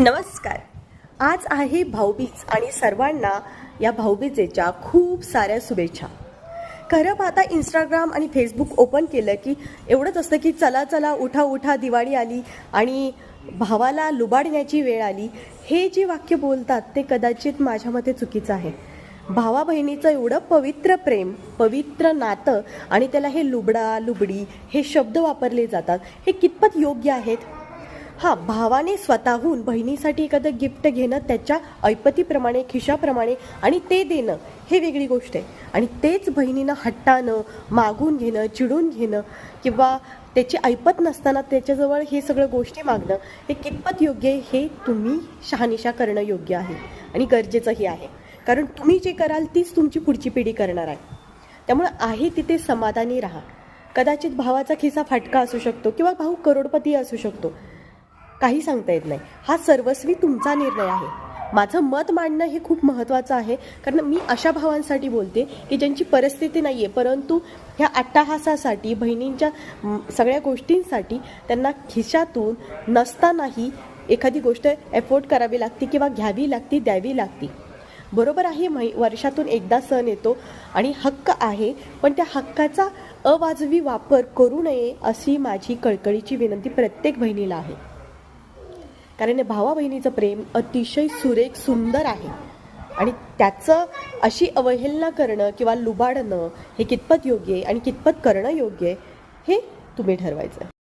नमस्कार. आज आहे भाऊबीज आणि सर्वांना या भाऊबीजेच्या खूप साऱ्या शुभेच्छा. खरं पाहता इंस्टाग्राम आणि फेसबुक ओपन केलं की एवढंच असतं की चला चला उठा उठा दिवाळी आली आणि भावाला लुबाडण्याची वेळ आली. हे जे वाक्य बोलतात ते कदाचित माझ्या मते चुकीचं आहे. भावा बहिणीचं एवढं पवित्र प्रेम, पवित्र नातं आणि त्याला हे लुबडा लुबडी हे शब्द वापरले जातात, हे कितपत योग्य आहेत? हां, भावाने स्वतःहून बहिणीसाठी एखादं गिफ्ट घेणं त्याच्या ऐपतीप्रमाणे, खिशाप्रमाणे आणि ते देणं हे वेगळी गोष्ट आहे. आणि तेच बहिणीनं हट्टानं मागून घेणं, चिडून घेणं किंवा त्याची ऐपत नसताना त्याच्याजवळ हे सगळं गोष्टी मागणं हे कितपत योग्य आहे, हे तुम्ही शहानिशा करणं योग्य आहे आणि गरजेचंही आहे. कारण तुम्ही जे कराल तीच तुमची पुढची पिढी करणार आहे. त्यामुळे आहे तिथे समाधानी राहा. कदाचित भावाचा खिसा फाटका असू शकतो किंवा भाऊ करोडपती असू शकतो, काही सांगता येत नाही. हा सर्वस्वी तुमचा निर्णय आहे. माझं मत मांडणं हे खूप महत्त्वाचं आहे, कारण मी अशा भावांसाठी बोलते की ज्यांची परिस्थिती नाही आहे, परंतु ह्या अट्टाहासासाठी, बहिणींच्या सगळ्या गोष्टींसाठी त्यांना खिशातून नसतानाही एखादी गोष्ट एफोर्ड करावी लागते किंवा घ्यावी लागते, द्यावी लागते. बरोबर आहे, वर्षातून एकदा सण येतो आणि हक्क आहे, पण त्या हक्काचा अवाजवी वापर करू नये अशी माझी कळकळीची विनंती प्रत्येक बहिणीला आहे. कारण भावा बहिणीचं प्रेम अतिशय सुरेख सुंदर आहे आणि त्याचं अशी अवहेलना करणं किंवा लुबाडणं हे कितपत योग्य आहे आणि कितपत करणं योग्य आहे हे तुम्ही ठरवायचं.